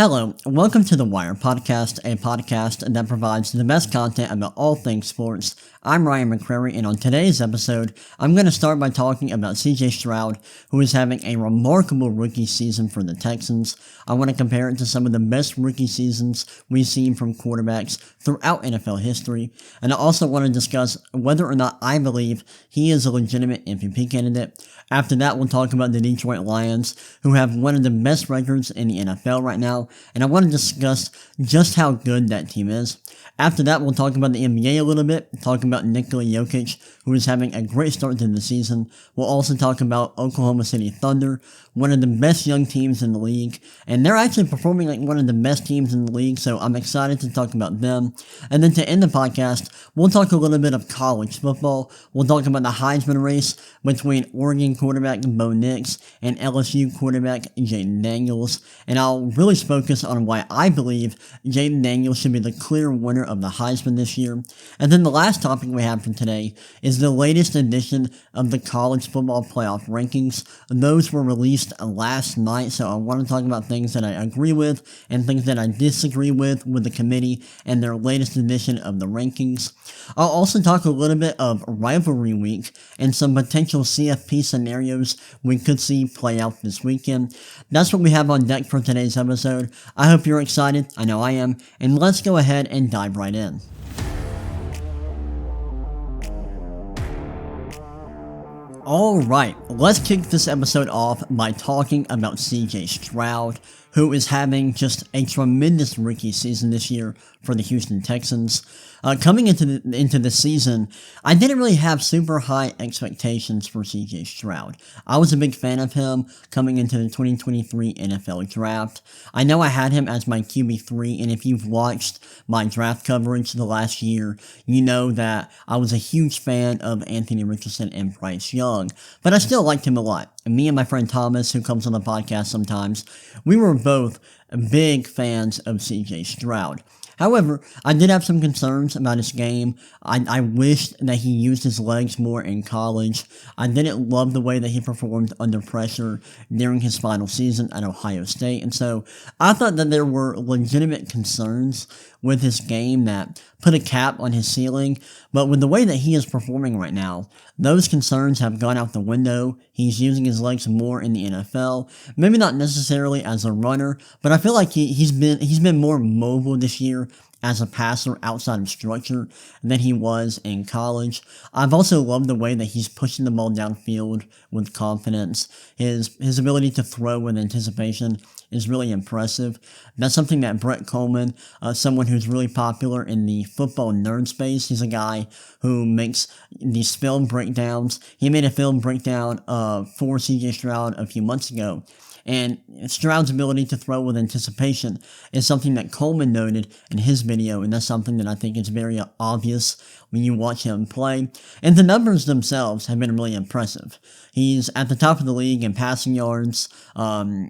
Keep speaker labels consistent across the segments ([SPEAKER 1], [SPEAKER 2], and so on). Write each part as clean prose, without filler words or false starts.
[SPEAKER 1] Hello, and welcome to The Wire Podcast, a podcast that provides the best content about all things sports. I'm Ryan McCrary, and on today's episode, I'm going to start by talking about CJ Stroud, who is having a remarkable rookie season for the Texans. I want to compare it to some of the best rookie seasons we've seen from quarterbacks throughout NFL history, and I also want to discuss whether or not I believe he is a legitimate MVP candidate. After that, we'll talk about the Detroit Lions, who have one of the best records in the NFL right now, and I want to discuss just how good that team is. After that, we'll talk about the NBA a little bit, talk about Nikola Jokic, who is having a great start to the season. We'll also talk about Oklahoma City Thunder, one of the best young teams in the league, and they're actually performing like one of the best teams in the league, so I'm excited to talk about them. And then to end the podcast, we'll talk a little bit of college football. We'll talk about the Heisman race between Oregon quarterback Bo Nix and LSU quarterback Jayden Daniels, and I'll really focus on why I believe Jayden Daniels should be the clear winner of the Heisman this year. And then the last topic we have for today is the latest edition of the college football playoff rankings. Those were released last night, so I want to talk about things that I agree with and things that I disagree with the committee and their latest edition of the rankings. I'll also talk a little bit of rivalry week and some potential CFP scenarios we could see play out this weekend. That's what we have on deck for today's episode. I hope you're excited. I know I am. And let's go ahead and dive right in. Alright, let's kick this episode off by talking about CJ Stroud, who is having just a tremendous rookie season this year for the Houston Texans. Coming into the season, I didn't really have super high expectations for CJ Stroud. I was a big fan of him coming into the 2023 NFL Draft. I know I had him as my QB3, and if you've watched my draft coverage the last year, you know that I was a huge fan of Anthony Richardson and Bryce Young, but I still liked him a lot. And me and my friend Thomas, who comes on the podcast sometimes, we were both big fans of CJ Stroud. However, I did have some concerns about his game. I wished that he used his legs more in college. I didn't love the way that he performed under pressure during his final season at Ohio State, and so I thought that there were legitimate concerns with his game that put a cap on his ceiling, but with the way that he is performing right now, those concerns have gone out the window. He's using his legs more in the NFL, maybe not necessarily as a runner, but I feel like he's been more mobile this year as a passer outside of structure than he was in college. I've also loved the way that he's pushing the ball downfield with confidence. His ability to throw with anticipation is really impressive. That's something that Brett Coleman, someone who's really popular in the football nerd space, he's a guy who makes these film breakdowns. He made a film breakdown for CJ Stroud a few months ago. And Stroud's ability to throw with anticipation is something that Coleman noted in his video, and that's something that I think is very obvious when you watch him play. And the numbers themselves have been really impressive. He's at the top of the league in passing yards.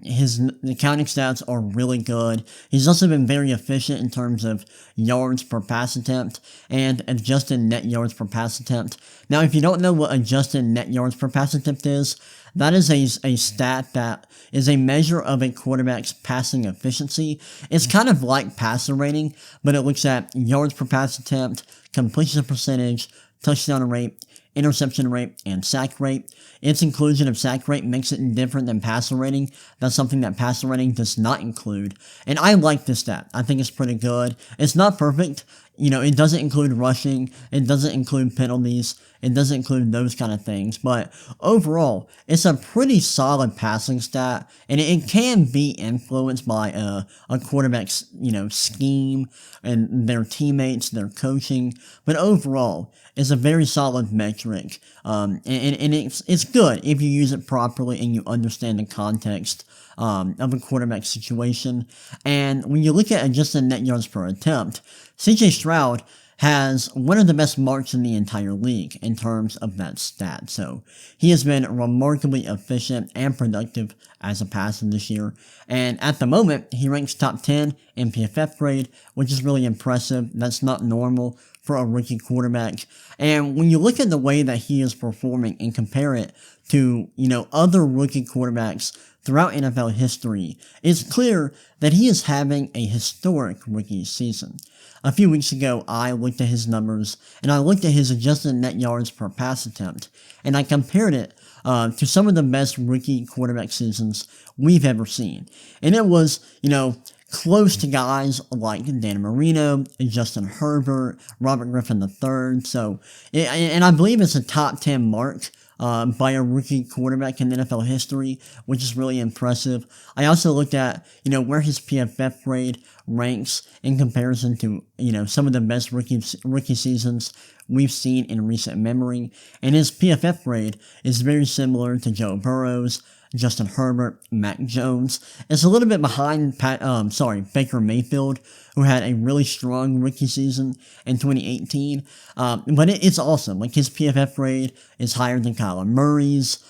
[SPEAKER 1] His counting stats are really good. He's also been very efficient in terms of yards per pass attempt and adjusted net yards per pass attempt. Now, if you don't know what adjusted net yards per pass attempt is, that is a stat that is a measure of a quarterback's passing efficiency. It's kind of like passer rating, but it looks at yards per pass attempt, completion percentage, touchdown rate, interception rate, and sack rate. Its inclusion of sack rate makes it different than passer rating. That's something that passer rating does not include. And I like this stat. I think it's pretty good. It's not perfect. It doesn't include rushing. It doesn't include penalties. It doesn't include those kind of things. But overall, it's a pretty solid passing stat. And it can be influenced by a quarterback's, scheme and their teammates, their coaching. But overall, it's a very solid metric. And it's good if you use it properly and you understand the context of a quarterback situation. And when you look at adjusted net yards per attempt, CJ Stroud has one of the best marks in the entire league in terms of that stat. So he has been remarkably efficient and productive as a passer this year. And at the moment, he ranks top 10 in PFF grade, which is really impressive. That's not normal for a rookie quarterback. And when you look at the way that he is performing and compare it to, other rookie quarterbacks throughout NFL history, it's clear that he is having a historic rookie season. A few weeks ago, I looked at his numbers, and I looked at his adjusted net yards per pass attempt, and I compared it to some of the best rookie quarterback seasons we've ever seen. And it was, close to guys like Dan Marino, Justin Herbert, Robert Griffin III. So, and I believe it's a top 10 mark by a rookie quarterback in NFL history, which is really impressive. I also looked at, where his PFF grade ranks in comparison to, some of the best rookie seasons we've seen in recent memory. And his PFF grade is very similar to Joe Burrow's, Justin Herbert, Mac Jones. It's a little bit behind Baker Mayfield, who had a really strong rookie season in 2018. But it's awesome. Like, his PFF grade is higher than Kyler Murray's.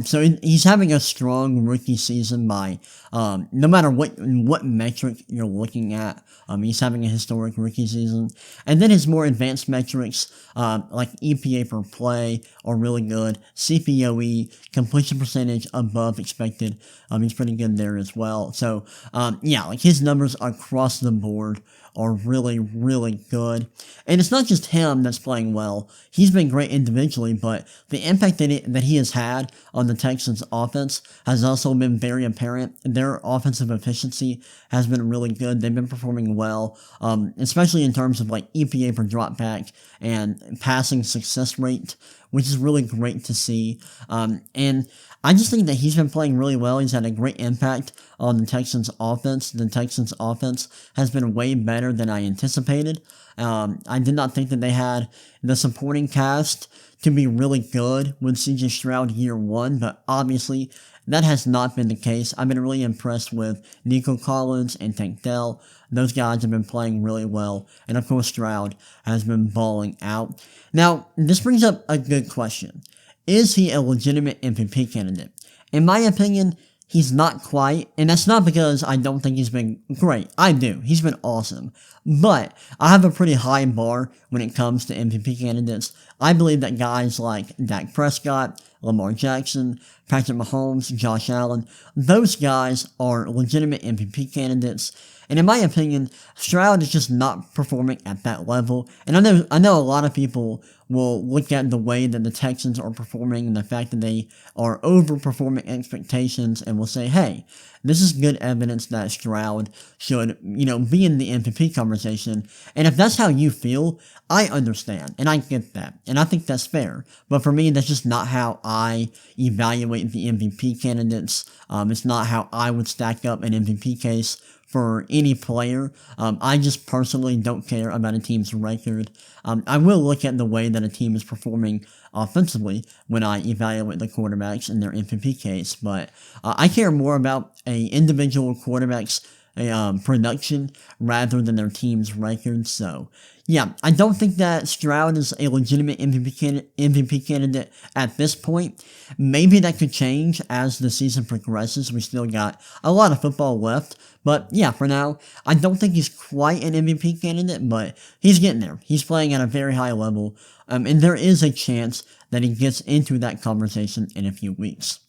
[SPEAKER 1] So he's having a strong rookie season by, no matter what metric you're looking at, he's having a historic rookie season. And then his more advanced metrics, like EPA per play, are really good. CPOE, completion percentage above expected, he's pretty good there as well. So, like, his numbers across the board are really, really good. And it's not just him that's playing well. He's been great individually, but the impact that he has had on the Texans' offense has also been very apparent. Their offensive efficiency has been really good. They've been performing well, especially in terms of like EPA per dropback and passing success rate, which is really great to see. And I just think that he's been playing really well. He's had a great impact on the Texans' offense. The Texans' offense has been way better than I anticipated. I did not think that they had the supporting cast to be really good with CJ Stroud year one, but obviously that has not been the case. I've been really impressed with Nico Collins and Tank Dell. Those guys have been playing really well, and of course Stroud has been balling out. Now, this brings up a good question. Is he a legitimate MVP candidate? In my opinion, he's not quite, and that's not because I don't think he's been great. I do. He's been awesome. But I have a pretty high bar when it comes to MVP candidates. I believe that guys like Dak Prescott, Lamar Jackson, Patrick Mahomes, Josh Allen, those guys are legitimate MVP candidates. And in my opinion, Stroud is just not performing at that level. And I know a lot of people will look at the way that the Texans are performing and the fact that they are overperforming expectations and will say, hey, this is good evidence that Stroud should, be in the MVP conversation. And if that's how you feel, I understand and I get that. And I think that's fair. But for me, that's just not how I evaluate the MVP candidates. It's not how I would stack up an MVP case for any player. I just personally don't care about a team's record. I will look at the way that a team is performing offensively when I evaluate the quarterbacks in their MVP case, but I care more about a individual quarterback's production rather than their team's record. So, yeah, I don't think that Stroud is a legitimate MVP candidate at this point. Maybe that could change as the season progresses. We still got a lot of football left. But yeah, for now, I don't think he's quite an MVP candidate, but he's getting there. He's playing at a very high level, and there is a chance that he gets into that conversation in a few weeks.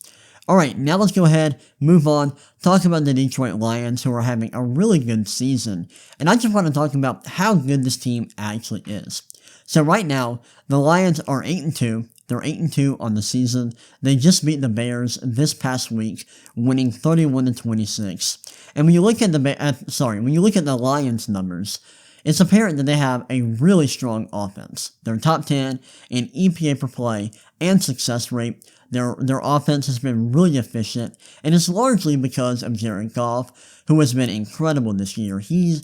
[SPEAKER 1] Alright, now let's go ahead, move on, talk about the Detroit Lions, who are having a really good season. And I just want to talk about how good this team actually is. So right now, the Lions are 8-2. They're 8-2 on the season. They just beat the Bears this past week, winning 31-26. And when you look at the Lions numbers, it's apparent that they have a really strong offense. They're top 10 in EPA per play and success rate. Their offense has been really efficient, and it's largely because of Jared Goff, who has been incredible this year. He's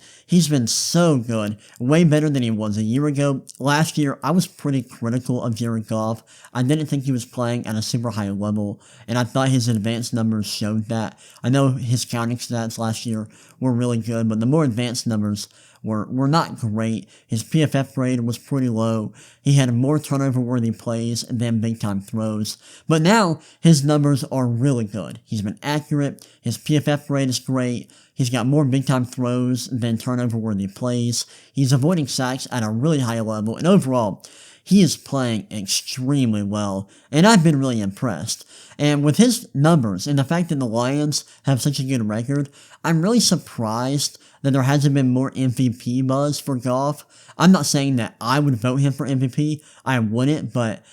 [SPEAKER 1] been so good, way better than he was a year ago. Last year, I was pretty critical of Jared Goff. I didn't think he was playing at a super high level, and I thought his advanced numbers showed that. I know his counting stats last year were really good, but the more advanced numbers were not great. His PFF grade was pretty low. He had more turnover-worthy plays than big-time throws. But now, his numbers are really good. He's been accurate. His PFF grade is great. He's got more big-time throws than turnover-worthy plays. He's avoiding sacks at a really high level. And overall, he is playing extremely well, and I've been really impressed. And with his numbers and the fact that the Lions have such a good record, I'm really surprised that there hasn't been more MVP buzz for Goff. I'm not saying that I would vote him for MVP. I wouldn't, but,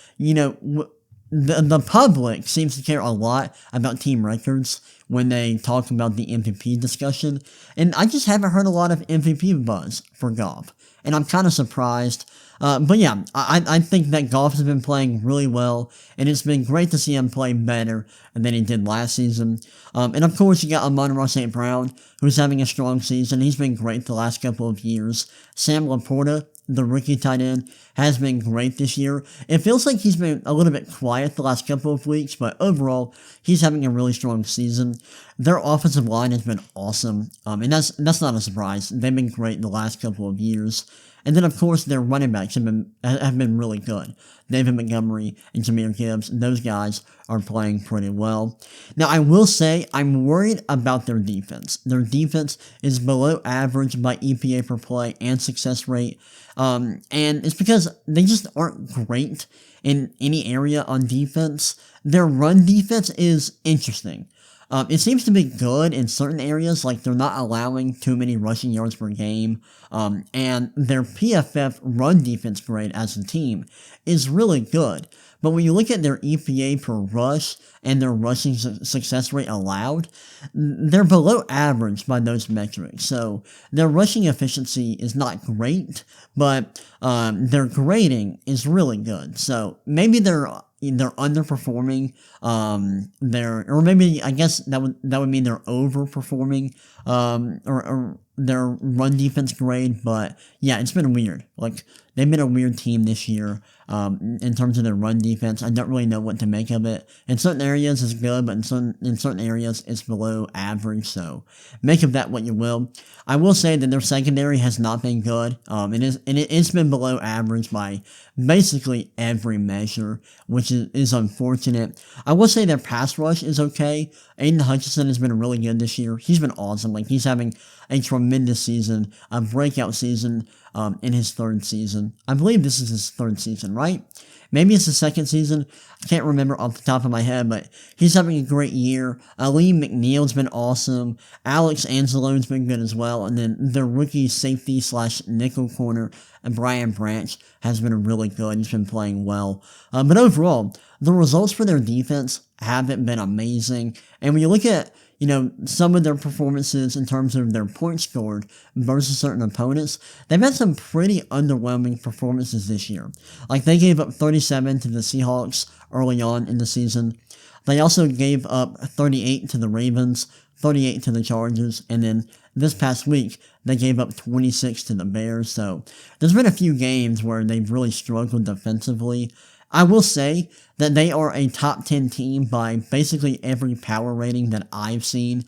[SPEAKER 1] the public seems to care a lot about team records when they talk about the MVP discussion, and I just haven't heard a lot of MVP buzz for Goff, and I'm kind of surprised. But yeah, I think that Goff has been playing really well, and it's been great to see him play better than he did last season. And of course, you got Amon-Ra St. Brown, who's having a strong season. He's been great the last couple of years. Sam Laporta, the rookie tight end, has been great this year. It feels like he's been a little bit quiet the last couple of weeks, but overall, he's having a really strong season. Their offensive line has been awesome, and that's not a surprise. They've been great the last couple of years. And then, of course, their running backs have been really good. David Montgomery and Jahmyr Gibbs, those guys are playing pretty well. Now, I will say I'm worried about their defense. Their defense is below average by EPA per play and success rate. And it's because they just aren't great in any area on defense. Their run defense is interesting. It seems to be good in certain areas, like they're not allowing too many rushing yards per game, and their PFF run defense grade as a team is really good. But when you look at their EPA per rush and their rushing success rate allowed, they're below average by those metrics. So their rushing efficiency is not great, but their grading is really good. So maybe they're underperforming, or maybe I guess that would mean they're overperforming, or their run defense grade. But yeah, it's been weird. Like, they've been a weird team this year, in terms of their run defense. I don't really know what to make of it. In certain areas it's good, but in certain areas it's below average. So make of that what you will. I will say that their secondary has not been good. It's been below average by basically every measure, which is unfortunate. I will say their pass rush is okay. Aiden Hutchinson has been really good this year. He's been awesome. Like, he's having a tremendous season, a breakout season, in his third season. I believe this is his third season, right? Maybe it's the second season. I can't remember off the top of my head, but he's having a great year. Ali McNeil's been awesome. Alex Angelo's been good as well. And then the rookie safety / nickel corner, Brian Branch, has been really good. He's been playing well. But overall, the results for their defense haven't been amazing. And when you look at some of their performances in terms of their points scored versus certain opponents, they've had some pretty underwhelming performances this year. Like, they gave up 37 to the Seahawks early on in the season. They also gave up 38 to the Ravens, 38 to the Chargers, and then this past week, they gave up 26 to the Bears. So there's been a few games where they've really struggled defensively. I will say that they are a top 10 team by basically every power rating that I've seen.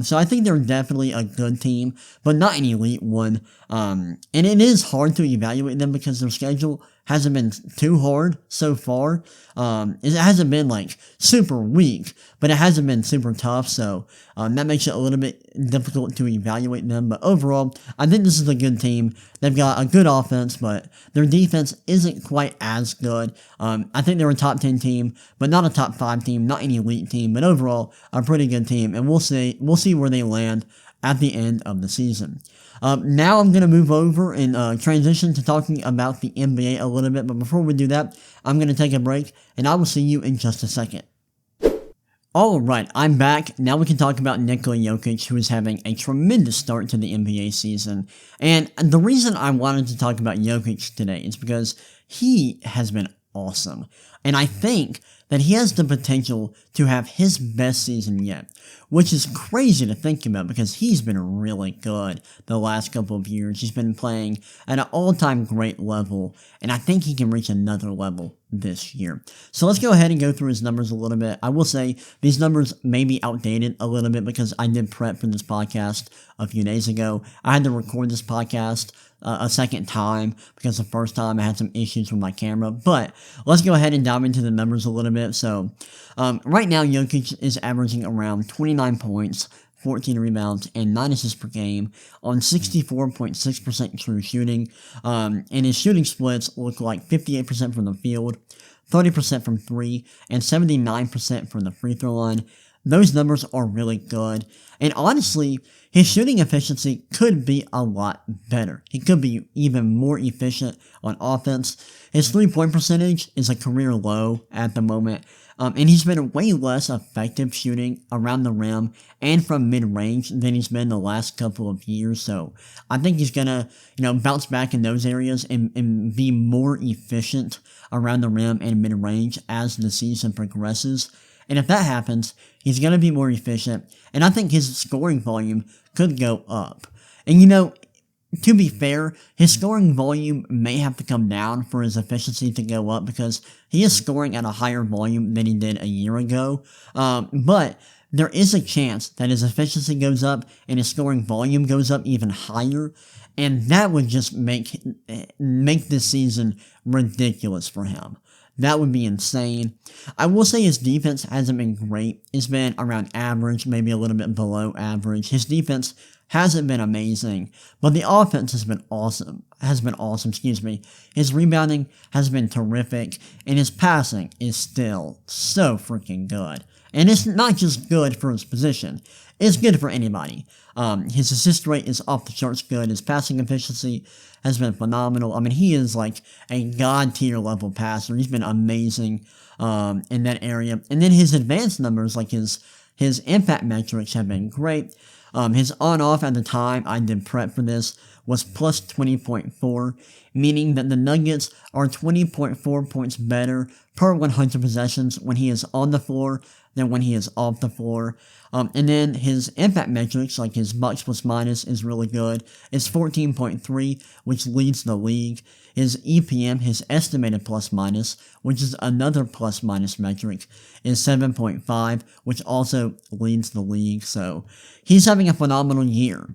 [SPEAKER 1] So I think they're definitely a good team, but not an elite one. And it is hard to evaluate them because their schedule hasn't been too hard so far. It hasn't been like super weak, but it hasn't been super tough. So that makes it a little bit difficult to evaluate them. But overall, I think this is a good team. They've got a good offense, but their defense isn't quite as good. I think they're a top 10 team, but not a top 5 team, not an elite team, but overall a pretty good team. And we'll see where they land at the end of the season. Now I'm going to move over and transition to talking about the NBA a little bit, but before we do that, I'm going to take a break, and I will see you in just a second. Alright, I'm back. Now we can talk about Nikola Jokic, who is having a tremendous start to the NBA season. And the reason I wanted to talk about Jokic today is because he has been awesome. And I think that he has the potential to have his best season yet, which is crazy to think about because he's been really good the last couple of years. He's been playing at an all-time great level, and I think he can reach another level this year. So let's go ahead and go through his numbers a little bit. I will say these numbers may be outdated a little bit because I did prep for this podcast a few days ago. I had to record this podcast a second time because the first time I had some issues with my camera, but let's go ahead and dive into the numbers a little bit. So right now Jokic is averaging around 29 points, 14 rebounds, and 9 assists per game on 64.6% true shooting. And his shooting splits look like 58% from the field, 30% from 3, and 79% from the free throw line. Those numbers are really good. And honestly, his shooting efficiency could be a lot better. He could be even more efficient on offense. His three-point percentage is a career low at the moment. And he's been way less effective shooting around the rim and from mid-range than he's been the last couple of years. So I think he's going to, bounce back in those areas and be more efficient around the rim and mid-range as the season progresses. And if that happens, he's going to be more efficient. And I think his scoring volume could go up. And to be fair, his scoring volume may have to come down for his efficiency to go up because he is scoring at a higher volume than he did a year ago. But there is a chance that his efficiency goes up and his scoring volume goes up even higher. And that would just make this season ridiculous for him. That would be insane. I will say his defense hasn't been great. It's been around average, maybe a little bit below average. His defense hasn't been amazing, but the offense has been awesome. His rebounding has been terrific, and his passing is still so freaking good. And it's not just good for his position. It's good for anybody. His assist rate is off the charts good. His passing efficiency has been phenomenal. I mean, he is like a god-tier level passer. He's been amazing in that area. And then his advanced numbers, like his impact metrics have been great. His on-off at the time I did prep for this was plus 20.4, meaning that the Nuggets are 20.4 points better per 100 possessions when he is on the floor than when he is off the floor. And then his impact metrics, like his bucks plus minus, is really good. It's 14.3, which leads the league. His EPM, his estimated plus minus, which is another plus minus metric, is 7.5, which also leads the league. So he's having a phenomenal year.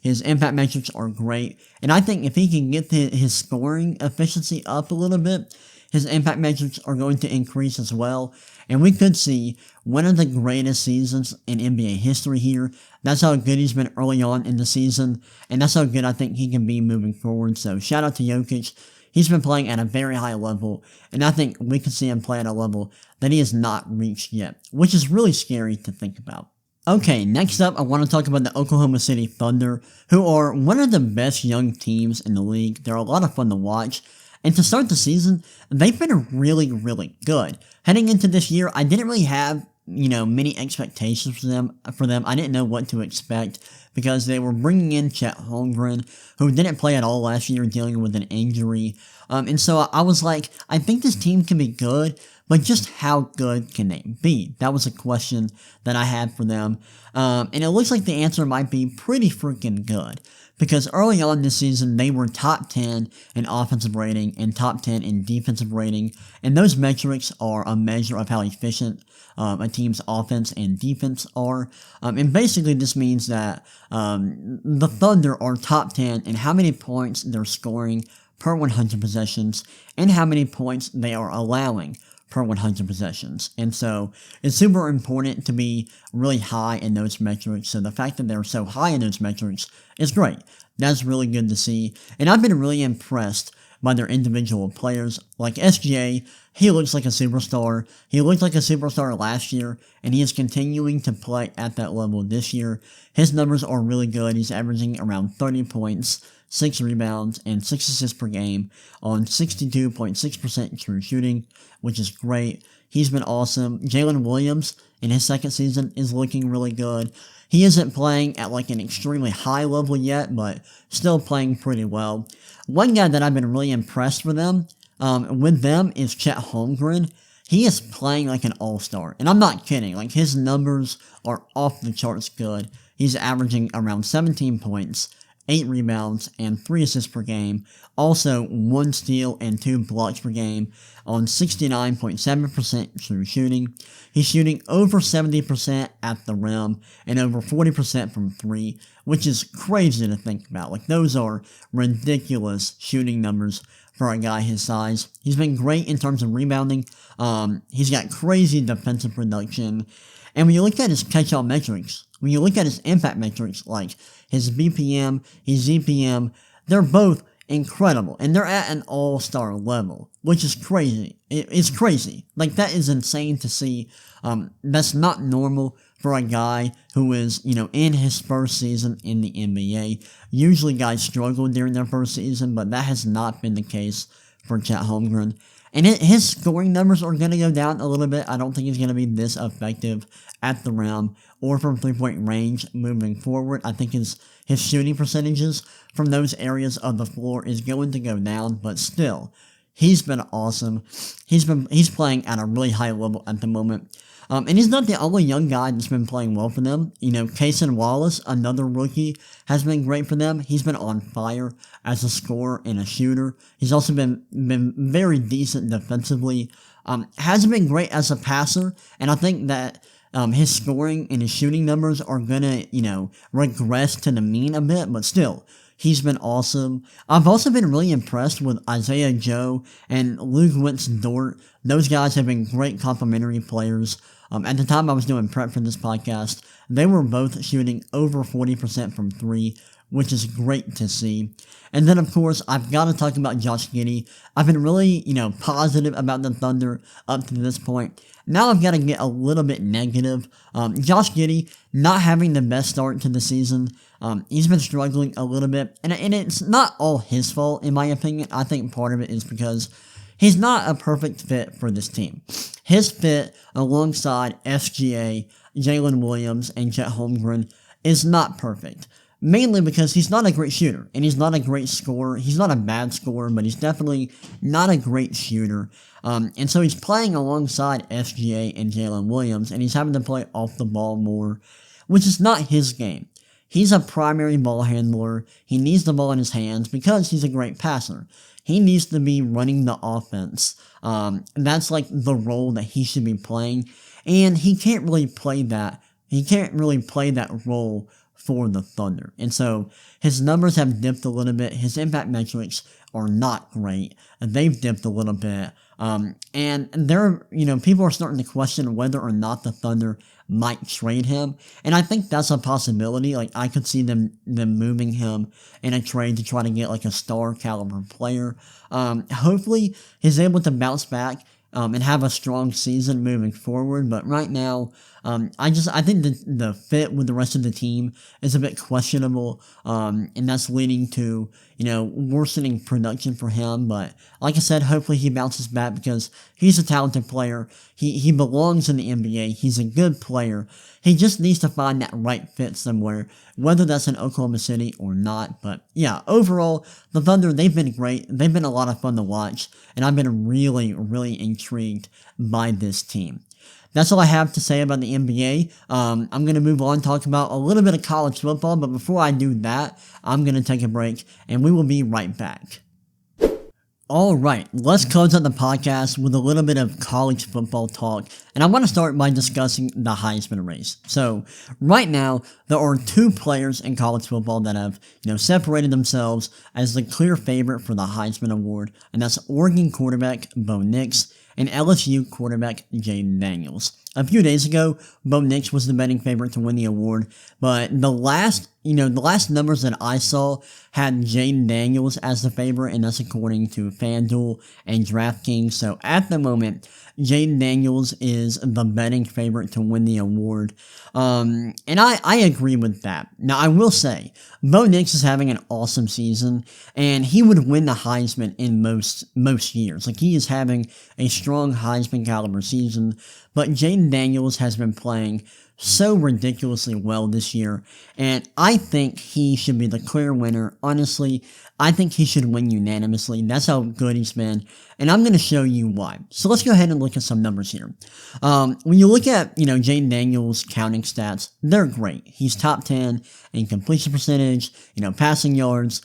[SPEAKER 1] His impact metrics are great. And I think if he can get his scoring efficiency up a little bit, his impact metrics are going to increase as well. And we could see one of the greatest seasons in NBA history here. That's how good he's been early on in the season. And that's how good I think he can be moving forward. So shout out to Jokic. He's been playing at a very high level. And I think we can see him play at a level that he has not reached yet, which is really scary to think about. Okay, next up, I want to talk about the Oklahoma City Thunder, who are one of the best young teams in the league. They're a lot of fun to watch. And to start the season, they've been really, really good. Heading into this year, I didn't really have, many expectations for them. I didn't know what to expect because they were bringing in Chet Holmgren, who didn't play at all last year, dealing with an injury. And so I was like, I think this team can be good, but just how good can they be? That was a question that I had for them. And it looks like the answer might be pretty freaking good. Because early on this season, they were top 10 in offensive rating and top 10 in defensive rating. And those metrics are a measure of how efficient a team's offense and defense are. And basically this means that the Thunder are top 10 in how many points they're scoring per 100 possessions and how many points they are allowing per 100 possessions. And so it's super important to be really high in those metrics. So the fact that they're so high in those metrics is great. That's really good to see. And I've been really impressed by their individual players. Like SGA, he looks like a superstar. He looked like a superstar last year, and he is continuing to play at that level this year. His numbers are really good. He's averaging around 30 points, 6 rebounds, and 6 assists per game on 62.6% true shooting, which is great. He's been awesome. Jalen Williams, in his second season, is looking really good. He isn't playing at like an extremely high level yet, but still playing pretty well. One guy that I've been really impressed with them is Chet Holmgren. He is playing like an all-star, and I'm not kidding. Like, his numbers are off the charts good. He's averaging around 17 points, 8 rebounds, and 3 assists per game. Also, 1 steal and 2 blocks per game on 69.7% true shooting. He's shooting over 70% at the rim and over 40% from 3, which is crazy to think about. Like, those are ridiculous shooting numbers for a guy his size. He's been great in terms of rebounding. He's got crazy defensive production. And when you look at his catch-all metrics, when you look at his impact metrics, like his BPM, his ZPM, they're both incredible. And they're at an all-star level, which is crazy. It's crazy. Like, that is insane to see. That's not normal for a guy who is, in his first season in the NBA. Usually guys struggle during their first season, but that has not been the case for Chet Holmgren. And his scoring numbers are going to go down a little bit. I don't think he's going to be this effective at the rim or from three-point range moving forward. I think his shooting percentages from those areas of the floor is going to go down, but still, he's been awesome. He's playing at a really high level at the moment. And he's not the only young guy that's been playing well for them. Cason Wallace, another rookie, has been great for them. He's been on fire as a scorer and a shooter. He's also been very decent defensively. Hasn't been great as a passer, and I think that his scoring and his shooting numbers are gonna, regress to the mean a bit, but still, he's been awesome. I've also been really impressed with Isaiah Joe and Luke Wentz-Dort. Those guys have been great complementary players. At the time I was doing prep for this podcast, they were both shooting over 40% from three, which is great to see. And then, of course, I've got to talk about Josh Giddey. I've been really, positive about the Thunder up to this point. Now I've got to get a little bit negative. Josh Giddey not having the best start to the season. He's been struggling a little bit, and it's not all his fault, in my opinion. I think part of it is because he's not a perfect fit for this team. His fit alongside SGA, Jalen Williams, and Chet Holmgren is not perfect. Mainly because he's not a great shooter, and he's not a great scorer. He's not a bad scorer, but he's definitely not a great shooter. And so he's playing alongside SGA and Jalen Williams, and he's having to play off the ball more, which is not his game. He's a primary ball handler. He needs the ball in his hands because he's a great passer. He needs to be running the offense. That's like the role that he should be playing, and he can't really play that. He can't really play that role for the Thunder. And so his numbers have dipped a little bit. His impact metrics are not great. They've dipped a little bit. And there, people are starting to question whether or not the Thunder might trade him. And I think that's a possibility. Like, I could see them moving him in a trade to try to get like a star caliber player. Hopefully he's able to bounce back and have a strong season moving forward. But right now, I think the fit with the rest of the team is a bit questionable, and that's leading to, worsening production for him. But like I said, hopefully he bounces back because he's a talented player. He belongs in the NBA. He's a good player. He just needs to find that right fit somewhere, whether that's in Oklahoma City or not. But yeah, overall, the Thunder, they've been great. They've been a lot of fun to watch, and I've been really, really intrigued by this team. That's all I have to say about the NBA. I'm going to move on, talk about a little bit of college football, but before I do that, I'm going to take a break, and we will be right back. Alright, let's close out the podcast with a little bit of college football talk, and I want to start by discussing the Heisman race. So, right now, there are two players in college football that have, separated themselves as the clear favorite for the Heisman Award, and that's Oregon quarterback Bo Nix and LSU quarterback Jayden Daniels. A few days ago, Bo Nix was the betting favorite to win the award, but the last numbers that I saw had Jayden Daniels as the favorite, and that's according to FanDuel and DraftKings. So at the moment, Jayden Daniels is the betting favorite to win the award. And I agree with that. Now, I will say, Bo Nix is having an awesome season, and he would win the Heisman in most years. Like, he is having a strong Heisman caliber season, but Jayden Daniels has been playing so ridiculously well this year, and I think he should be the clear winner. Honestly, I think he should win unanimously. That's how good he's been, and I'm going to show you why. So let's go ahead and look at some numbers here. When you look at, Jayden Daniels' counting stats, they're great. He's top 10 in completion percentage, passing yards,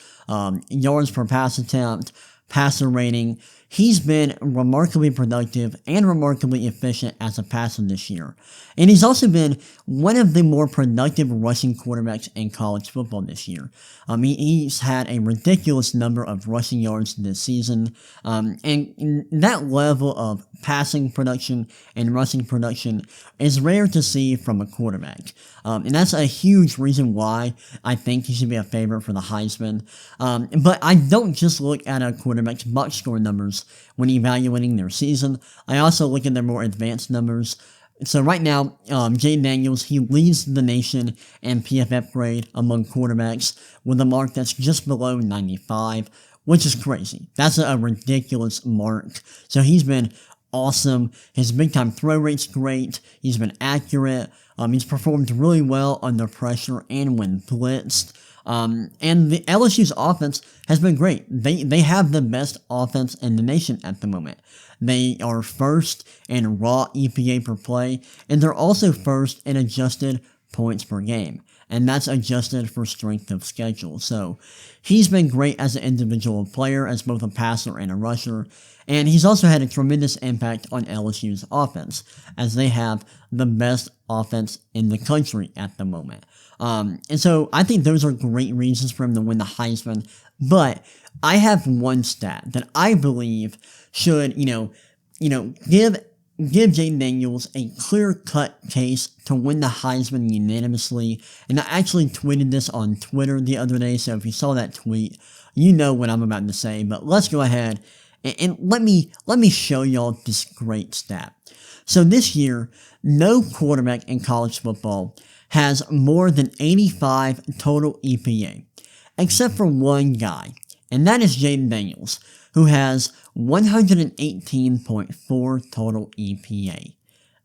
[SPEAKER 1] yards per pass attempt, passer rating. he's been remarkably productive and remarkably efficient as a passer this year. And he's also been one of the more productive rushing quarterbacks in college football this year. He's had a ridiculous number of rushing yards this season. And that level of passing production and rushing production is rare to see from a quarterback. And that's a huge reason why I think he should be a favorite for the Heisman. But I don't just look at a quarterback's box score numbers when evaluating their season. I also look at their more advanced numbers. So right now, Jayden Daniels, he leads the nation in PFF grade among quarterbacks with a mark that's just below 95, which is crazy. That's a ridiculous mark. So he's been awesome. His big-time throw rate's great. He's been accurate. He's performed really well under pressure and when blitzed. And the LSU's offense has been great. They have the best offense in the nation at the moment. They are first in raw EPA per play, and they're also first in adjusted points per game. And that's adjusted for strength of schedule. So he's been great as an individual player, as both a passer and a rusher. And he's also had a tremendous impact on LSU's offense, as they have the best offense in the country at the moment. And so I think those are great reasons for him to win the Heisman. But I have one stat that I believe should, give Jayden Daniels a clear-cut case to win the Heisman unanimously. And I actually tweeted this on Twitter the other day, so if you saw that tweet, you know what I'm about to say. But let's go ahead and let me show y'all this great stat. So this year, no quarterback in college football has more than 85 total EPA, except for one guy, and that is Jayden Daniels, who has 118.4 total EPA.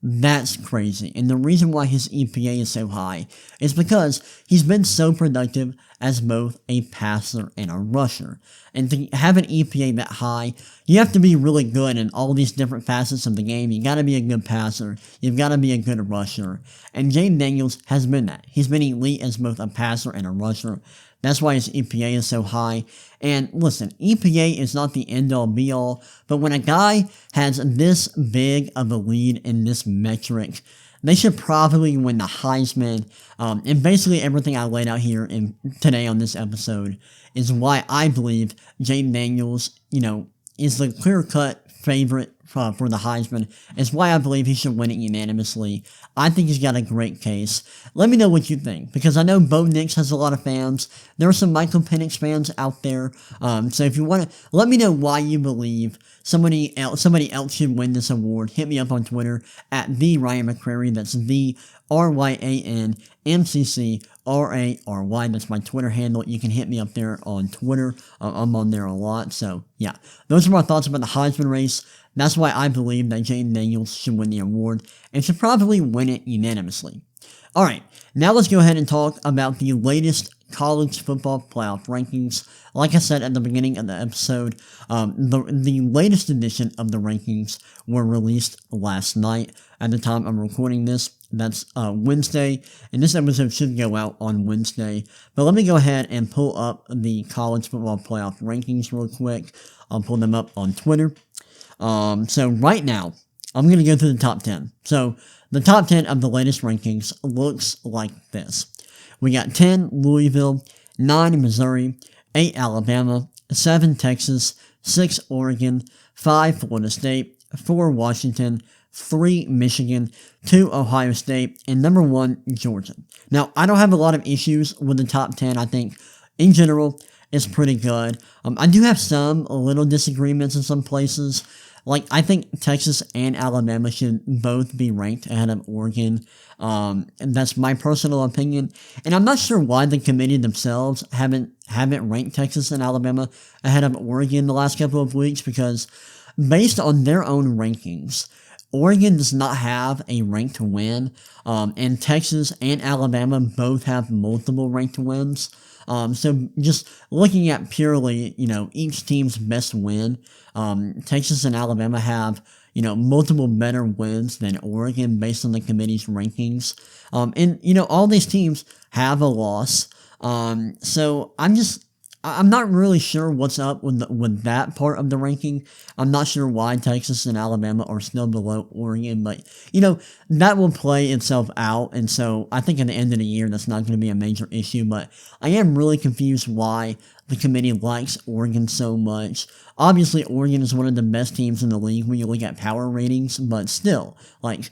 [SPEAKER 1] That's crazy, and the reason why his EPA is so high is because he's been so productive as both a passer and a rusher. And to have an EPA that high, you have to be really good in all these different facets of the game. You gotta be a good passer, you've gotta be a good rusher, and Jayden Daniels has been that. He's been elite as both a passer and a rusher. That's why his EPA is so high. And listen, EPA is not the end-all be-all, but when a guy has this big of a lead in this metric, they should probably win the Heisman. And basically everything I laid out here today on this episode is why I believe Jayden Daniels, is the clear-cut favorite for the Heisman. It's why I believe he should win it unanimously. I think he's got a great case. Let me know what you think, because I know Bo Nix has a lot of fans. There are some Michael Penix fans out there. So if you want to, let me know why you believe somebody else should win this award. Hit me up on Twitter at the Ryan McCrary. That's the RyanMCCRary. That's my Twitter handle. You can hit me up there on Twitter. I'm on there a lot. So yeah, those are my thoughts about the Heisman race. That's why I believe that Jayden Daniels should win the award and should probably win it unanimously. Alright, now let's go ahead and talk about the latest college football playoff rankings. Like I said at the beginning of the episode, the latest edition of the rankings were released last night. At the time I'm recording this, that's Wednesday, and this episode should go out on Wednesday. But let me go ahead and pull up the college football playoff rankings real quick. I'll pull them up on Twitter. So right now, I'm going to go through the top 10. So the top 10 of the latest rankings looks like this. We got 10 Louisville, 9 Missouri, 8 Alabama, 7 Texas, 6 Oregon, 5 Florida State, 4 Washington, 3 Michigan, 2 Ohio State, and number 1 Georgia. Now, I don't have a lot of issues with the top 10. I think, in general, it's pretty good. I do have some little disagreements in some places. Like, I think Texas and Alabama should both be ranked ahead of Oregon. And that's my personal opinion. And I'm not sure why the committee themselves haven't ranked Texas and Alabama ahead of Oregon the last couple of weeks, because based on their own rankings, Oregon does not have a rank to win, and Texas and Alabama both have multiple ranked wins. So just looking at purely, each team's best win, Texas and Alabama have, multiple better wins than Oregon based on the committee's rankings. And all these teams have a loss. So I'm not really sure what's up with that part of the ranking. I'm not sure why Texas and Alabama are still below Oregon, but that will play itself out. And so I think at the end of the year, that's not going to be a major issue. But I am really confused why the committee likes Oregon so much. Obviously, Oregon is one of the best teams in the league when you look at power ratings, but still, like,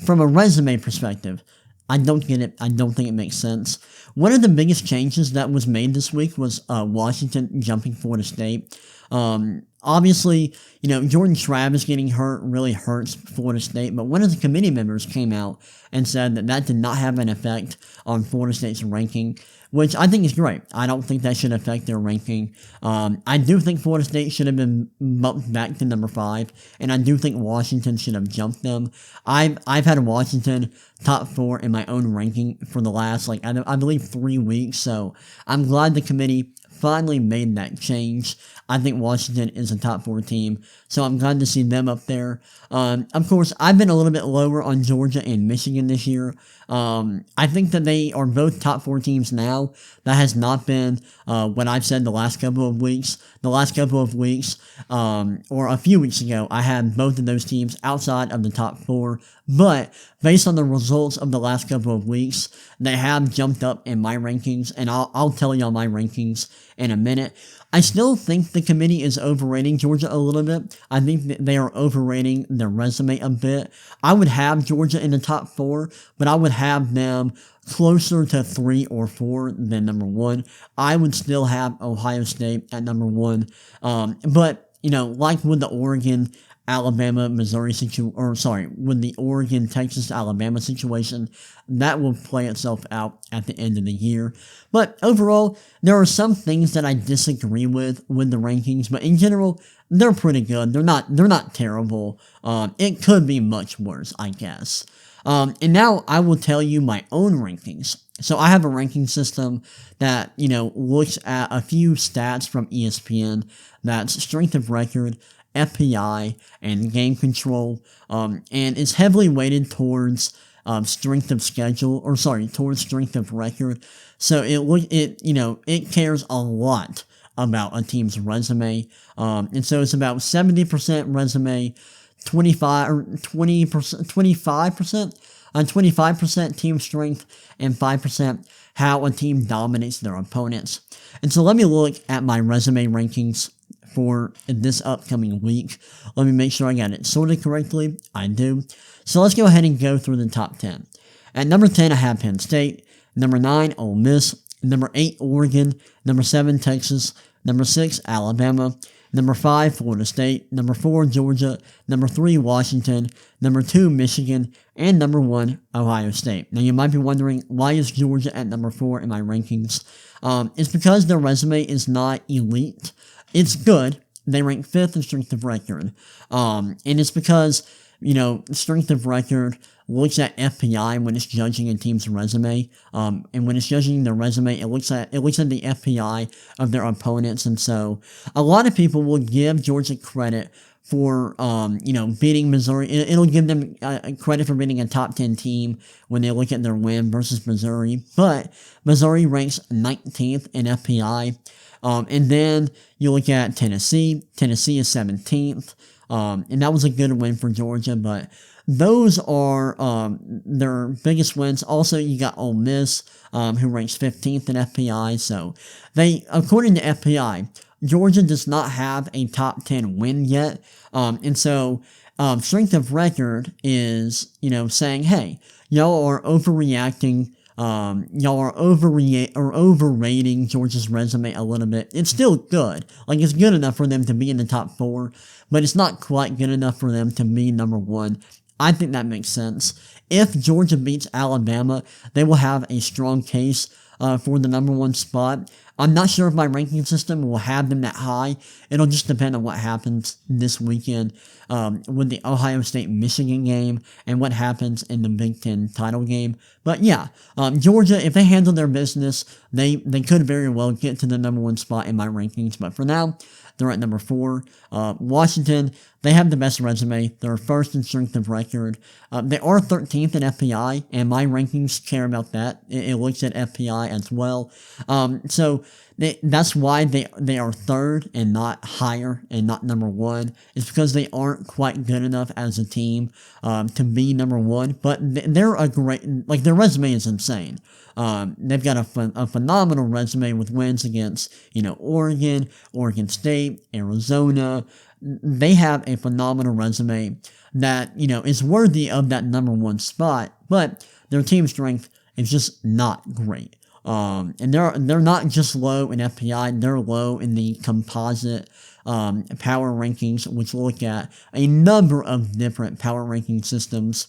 [SPEAKER 1] from a resume perspective, I don't get it. I don't think it makes sense. One of the biggest changes that was made this week was Washington jumping Florida State. Obviously, Jordan Travis getting hurt really hurts Florida State, but one of the committee members came out and said that did not have an effect on Florida State's ranking, which I think is great. I don't think that should affect their ranking. I do think Florida State should have been bumped back to number 5, and I do think Washington should have jumped them. I've had Washington top 4 in my own ranking for the last, I believe 3 weeks, so I'm glad the committee finally made that change. I think Washington is a top 4 team, so I'm glad to see them up there. Of course, I've been a little bit lower on Georgia and Michigan this year. I think that they are both top 4 teams now. That has not been what I've said the last couple of weeks. The last couple of weeks, or a few weeks ago, I had both of those teams outside of the top 4. But based on the results of the last couple of weeks, they have jumped up in my rankings, and I'll tell y'all my rankings in a minute. I still think the committee is overrating Georgia a little bit. I think that they are overrating their resume a bit. I would have Georgia in the top 4, but I would have them closer to 3 or 4 than number 1. I would still have Ohio State at number 1. But, like with the Oregon, Alabama, Missouri with the Oregon, Texas, Alabama situation, that will play itself out at the end of the year. But overall, there are some things that I disagree with the rankings, but in general, they're pretty good. They're not terrible. It could be much worse, I guess. And now I will tell you my own rankings. So I have a ranking system that, looks at a few stats from ESPN. That's strength of record, FPI, and game control, and it's heavily weighted towards strength of towards strength of record. So it cares a lot about a team's resume, and so it's about 70% resume, 25% team strength, and 5% how a team dominates their opponents. And so let me look at my resume rankings for this upcoming week. Let me make sure I got it sorted correctly. I do. So let's go ahead and go through the top 10. At number 10, I have Penn State. Number 9, Ole Miss. Number 8, Oregon. Number 7, Texas. Number 6, Alabama. Number 5, Florida State. Number 4, Georgia. Number 3, Washington. Number 2, Michigan. And number 1, Ohio State. Now you might be wondering, why is Georgia at number 4 in my rankings? It's because their resume is not elite. It's good. They rank 5th in strength of record. And it's because, strength of record looks at FPI when it's judging a team's resume. And when it's judging their resume, it looks at the FPI of their opponents. And so a lot of people will give Georgia credit for, beating Missouri. It'll give them credit for beating a top 10 team when they look at their win versus Missouri. But Missouri ranks 19th in FPI. And then you look at Tennessee. Tennessee is 17th. And that was a good win for Georgia, but those are their biggest wins. Also, you got Ole Miss, who ranks 15th in FPI. So according to FPI, Georgia does not have a top 10 win yet. And so strength of record is, saying, hey, y'all are overreacting. Y'all are overrating Georgia's resume a little bit. It's still good. It's good enough for them to be in the top 4, but it's not quite good enough for them to be number 1. I think that makes sense. If Georgia beats Alabama, they will have a strong case for the number 1 spot. I'm not sure if my ranking system will have them that high. It'll just depend on what happens this weekend with the Ohio State-Michigan game and what happens in the Big Ten title game. But yeah, Georgia, if they handle their business, They could very well get to the number 1 spot in my rankings, but for now, they're at number 4. Washington, they have the best resume. They're first in strength of record. They are 13th in FPI, and my rankings care about that. It looks at FPI as well. So that's why they are third and not higher and not number 1. It's because they aren't quite good enough as a team to be number 1. But they're a great, like, their resume is insane. They've got a phenomenal resume with wins against, Oregon, Oregon State, Arizona. They have a phenomenal resume that, is worthy of that number 1 spot, but their team strength is just not great. And they're not just low in FPI, they're low in the composite power rankings, which look at a number of different power ranking systems.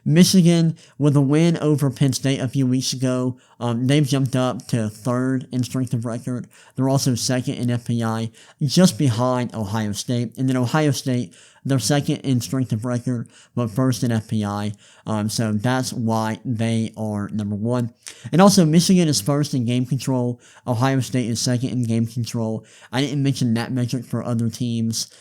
[SPEAKER 1] Michigan, with a win over Penn State a few weeks ago, they've jumped up to 3rd in strength of record. They're also 2nd in FPI, just behind Ohio State. And then Ohio State, they're 2nd in strength of record, but 1st in FPI. So that's why they are number 1. And also, Michigan is 1st in game control. Ohio State is 2nd in game control. I didn't mention that metric for other teams.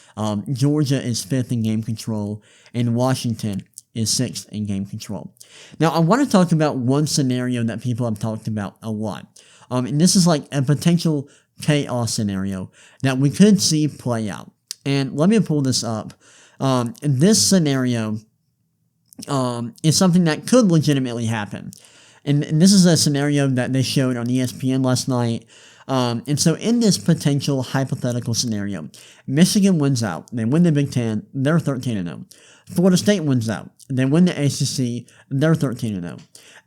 [SPEAKER 1] Georgia is 5th in game control, and Washington is 6th in game control. Now, I want to talk about one scenario that people have talked about a lot. And this is like a potential chaos scenario that we could see play out. And let me pull this up. This scenario is something that could legitimately happen. And this is a scenario that they showed on ESPN last night. And so in this potential hypothetical scenario, Michigan wins out. They win the Big Ten. They're 13-0. Florida State wins out. They win the ACC. They're 13-0.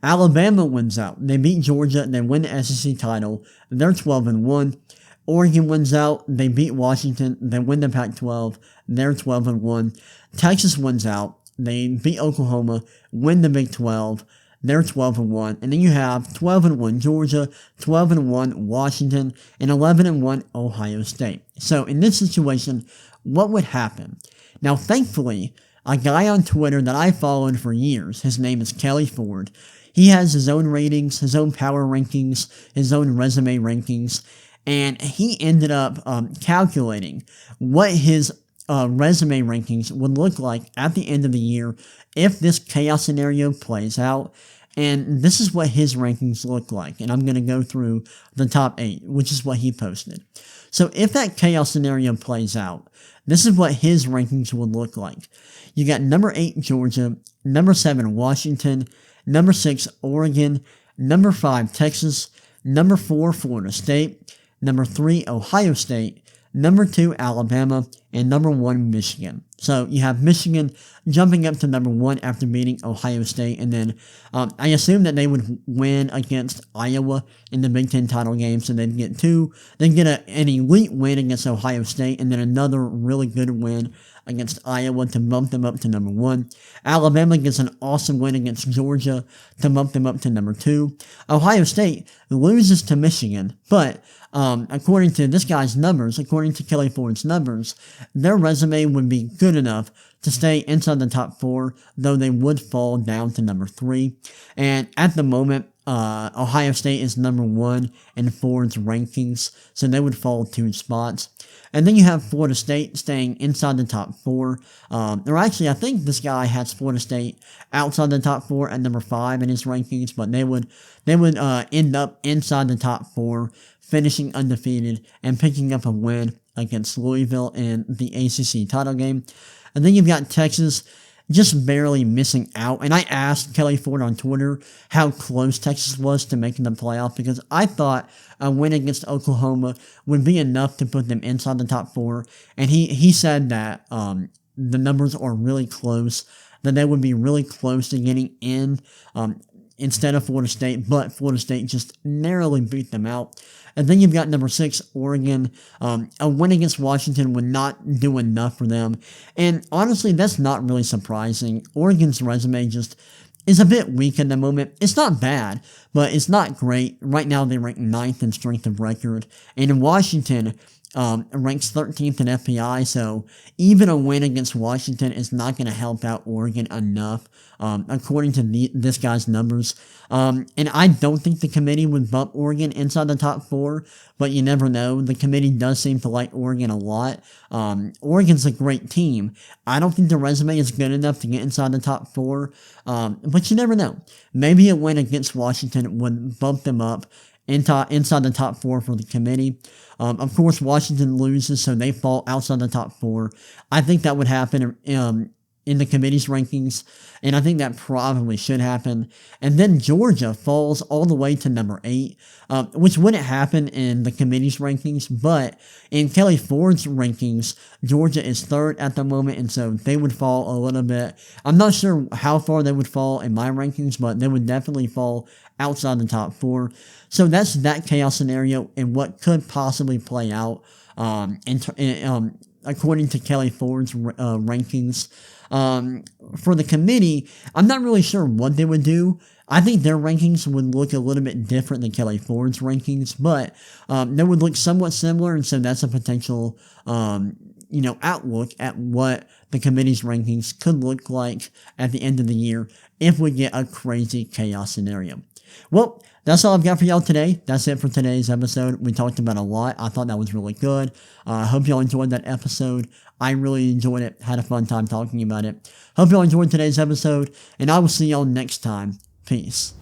[SPEAKER 1] Alabama wins out. They beat Georgia. They win the SEC title. They're 12-1. Oregon wins out. They beat Washington. They win the Pac-12. They're 12-1. Texas wins out. They beat Oklahoma. Win the Big 12. They're 12-1. And then you have 12-1 Georgia, 12-1 Washington, and 11-1 Ohio State. So in this situation, what would happen? Now, thankfully, a guy on Twitter that I followed for years, his name is Kelly Ford. He has his own ratings, his own power rankings, his own resume rankings, and he ended up calculating what his resume rankings would look like at the end of the year if this chaos scenario plays out. And this is what his rankings look like. And I'm going to go through the top 8, which is what he posted. So if that chaos scenario plays out, this is what his rankings would look like. You got number 8, Georgia, number 7, Washington, number 6, Oregon, number 5, Texas, number 4, Florida State, number 3, Ohio State, number 2, Alabama, and number 1, Michigan. So you have Michigan jumping up to number 1 after beating Ohio State, and then I assume that they would win against Iowa in the Big Ten title game, so they'd get an elite win against Ohio State, and then another really good win against Iowa to bump them up to number 1. Alabama gets an awesome win against Georgia to bump them up to number 2. Ohio State loses to Michigan, but according to this guy's numbers, according to Kelly Ford's numbers, their resume would be good enough to stay inside the top 4, though they would fall down to number 3. And at the moment, Ohio State is number 1 in Ford's rankings, so they would fall 2 spots. And then you have Florida State staying inside the top 4. Or actually, I think this guy has Florida State outside the top 4 at number 5 in his rankings, but they would end up inside the top 4, finishing undefeated and picking up a win against Louisville in the ACC title game. And then you've got Texas just barely missing out. And I asked Kelly Ford on Twitter how close Texas was to making the playoff, because I thought a win against Oklahoma would be enough to put them inside the top 4. And he said that the numbers are really close, that they would be really close to getting in instead of Florida State, but Florida State just narrowly beat them out. And then you've got number 6, Oregon. A win against Washington would not do enough for them. And honestly, that's not really surprising. Oregon's resume just is a bit weak at the moment. It's not bad, but it's not great. Right now, they rank 9th in strength of record. And in Washington, ranks 13th in FPI, so even a win against Washington is not going to help out Oregon enough, according to this guy's numbers. And I don't think the committee would bump Oregon inside the top 4, but you never know. The committee does seem to like Oregon a lot. Oregon's a great team. I don't think the resume is good enough to get inside the top 4, but you never know. Maybe a win against Washington would bump them up inside the top 4 for the committee. Of course, Washington loses, so they fall outside the top 4. I think that would happen in the committee's rankings, and I think that probably should happen. And then Georgia falls all the way to number 8, which wouldn't happen in the committee's rankings, but in Kelly Ford's rankings, Georgia is 3rd at the moment, and so they would fall a little bit. I'm not sure how far they would fall in my rankings, but they would definitely fall outside the top 4. So that's that chaos scenario and what could possibly play out according to Kelly Ford's rankings. For the committee, I'm not really sure what they would do. I think their rankings would look a little bit different than Kelly Ford's rankings, but they would look somewhat similar, and so that's a potential outlook at what the committee's rankings could look like at the end of the year if we get a crazy chaos scenario. Well, that's all I've got for y'all today. That's it for today's episode. We talked about a lot. I thought that was really good. I hope y'all enjoyed that episode. I really enjoyed it. Had a fun time talking about it. Hope y'all enjoyed today's episode, and I will see y'all next time. Peace.